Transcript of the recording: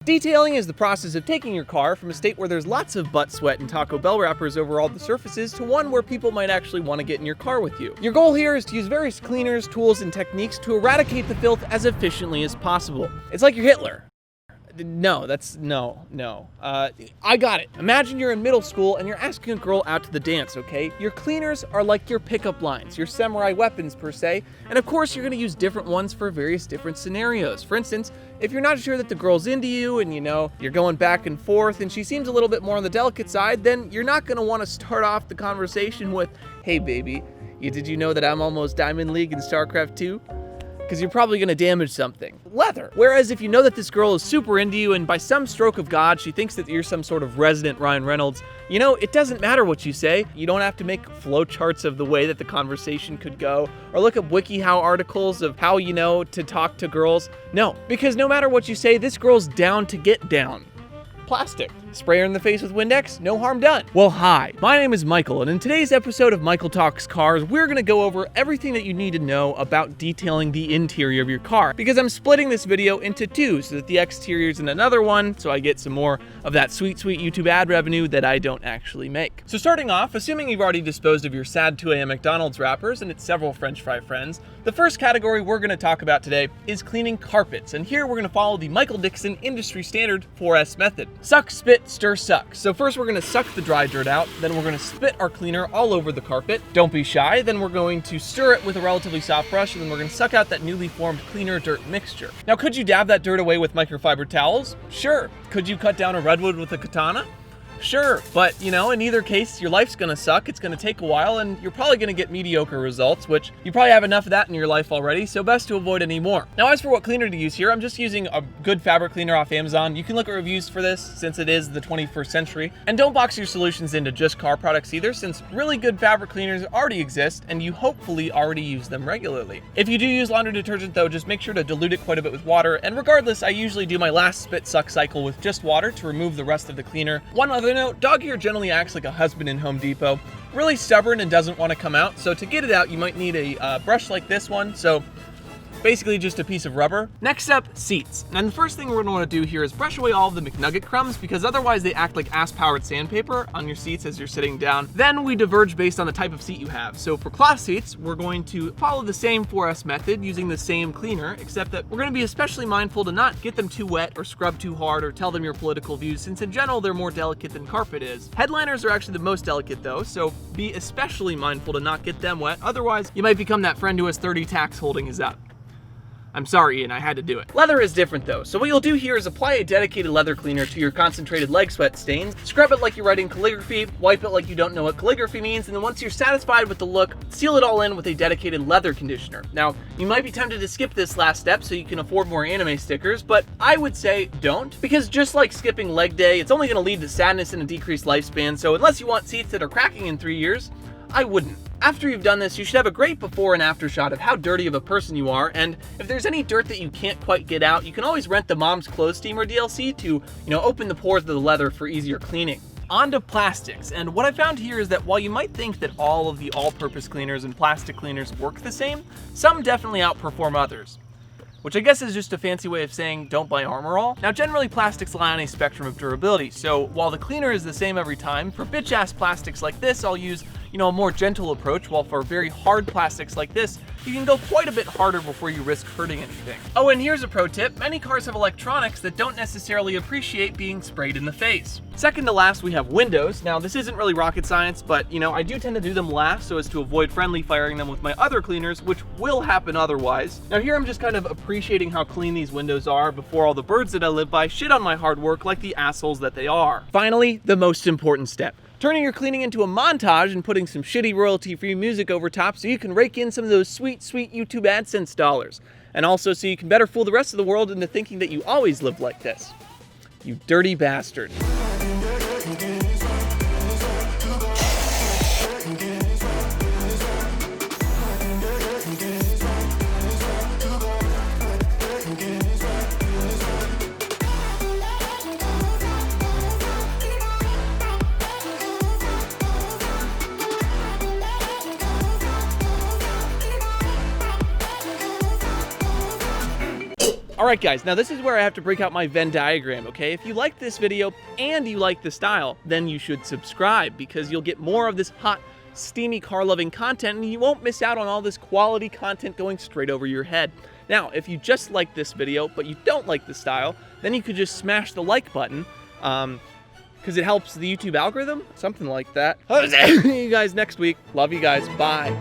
Detailing is the process of taking your car from a state where there's lots of butt sweat and Taco Bell wrappers over all the surfaces to one where people might actually want to get in your car with you. Your goal here is to use various cleaners, tools, and techniques to eradicate the filth as efficiently as possible. It's like you're Hitler. No. I got it. Imagine you're in middle school and you're asking a girl out to the dance, okay? Your cleaners are like your pickup lines, your samurai weapons per se, and of course you're gonna use different ones for various different scenarios. For instance, if you're not sure that the girl's into you and you're going back and forth and she seems a little bit more on the delicate side, then you're not gonna wanna start off the conversation with, "Hey baby, did you know that I'm almost Diamond League in StarCraft 2? Because you're probably gonna damage something. Leather. Whereas if you know that this girl is super into you and by some stroke of God, she thinks that you're some sort of resident Ryan Reynolds, it doesn't matter what you say. You don't have to make flowcharts of the way that the conversation could go or look up WikiHow articles of how to talk to girls. No, because no matter what you say, this girl's down to get down. Plastic. Spray her in the face with Windex, no harm done. Well, hi, my name is Michael, and in today's episode of Michael Talks Cars, we're gonna go over everything that you need to know about detailing the interior of your car, because I'm splitting this video into two, so that the exterior is in another one, so I get some more of that sweet YouTube ad revenue that I don't actually make. So starting off, assuming you've already disposed of your sad 2 a.m. McDonald's wrappers and its several French fry friends, the first category we're gonna talk about today is cleaning carpets, and here we're gonna follow the Michael Dixon industry standard 4S method. Suck, spit, stir, suck. So first we're gonna suck the dry dirt out, then we're gonna spit our cleaner all over the carpet. Don't be shy, then we're going to stir it with a relatively soft brush, and then we're gonna suck out that newly formed cleaner dirt mixture. Now, could you dab that dirt away with microfiber towels? Sure. Could you cut down a redwood with a katana? Sure, but in either case, your life's gonna suck, it's gonna take a while, and you're probably gonna get mediocre results, which you probably have enough of that in your life already, so best to avoid any more. Now, as for what cleaner to use here, I'm just using a good fabric cleaner off Amazon. You can look at reviews for this, since it is the 21st century. And don't box your solutions into just car products either, since really good fabric cleaners already exist, and you hopefully already use them regularly. If you do use laundry detergent though, just make sure to dilute it quite a bit with water, and regardless, I usually do my last spit suck cycle with just water to remove the rest of the cleaner. One other note, dog hair generally acts like a husband in Home Depot. Really stubborn and doesn't want to come out, so to get it out, you might need a brush like this one. So basically just a piece of rubber. Next up, seats. And the first thing we're gonna wanna do here is brush away all of the McNugget crumbs, because otherwise they act like ass-powered sandpaper on your seats as you're sitting down. Then we diverge based on the type of seat you have. So for cloth seats, we're going to follow the same 4S method using the same cleaner, except that we're gonna be especially mindful to not get them too wet or scrub too hard or tell them your political views, since in general they're more delicate than carpet is. Headliners are actually the most delicate though, so be especially mindful to not get them wet, otherwise you might become that friend who has 30 tacks holding his up. I'm sorry, Ian, I had to do it. Leather is different though, so what you'll do here is apply a dedicated leather cleaner to your concentrated leg sweat stains, scrub it like you're writing calligraphy, wipe it like you don't know what calligraphy means, and then once you're satisfied with the look, seal it all in with a dedicated leather conditioner. Now, you might be tempted to skip this last step so you can afford more anime stickers, but I would say don't, because just like skipping leg day, it's only gonna lead to sadness and a decreased lifespan, so unless you want seats that are cracking in 3 years, I wouldn't. After you've done this, you should have a great before and after shot of how dirty of a person you are, and if there's any dirt that you can't quite get out, you can always rent the Mom's Clothes Steamer DLC to, open the pores of the leather for easier cleaning. On to plastics, and what I found here is that while you might think that all of the all-purpose cleaners and plastic cleaners work the same, some definitely outperform others. Which I guess is just a fancy way of saying don't buy Armor All. Now generally plastics lie on a spectrum of durability, so while the cleaner is the same every time, for bitch-ass plastics like this I'll use a more gentle approach, while for very hard plastics like this, you can go quite a bit harder before you risk hurting anything. Oh, and here's a pro tip, many cars have electronics that don't necessarily appreciate being sprayed in the face. Second to last, we have windows. Now this isn't really rocket science, but I do tend to do them last so as to avoid friendly firing them with my other cleaners, which will happen otherwise. Now here I'm just kind of appreciating how clean these windows are before all the birds that I live by shit on my hard work like the assholes that they are. Finally, the most important step. Turning your cleaning into a montage and putting some shitty royalty-free music over top so you can rake in some of those sweet YouTube AdSense dollars. And also so you can better fool the rest of the world into thinking that you always lived like this. You dirty bastard. Alright guys, now this is where I have to break out my Venn diagram, okay? If you like this video and you like the style, then you should subscribe because you'll get more of this hot, steamy car-loving content and you won't miss out on all this quality content going straight over your head. Now, if you just like this video, but you don't like the style, then you could just smash the like button, because it helps the YouTube algorithm, something like that. See you guys next week. Love you guys. Bye.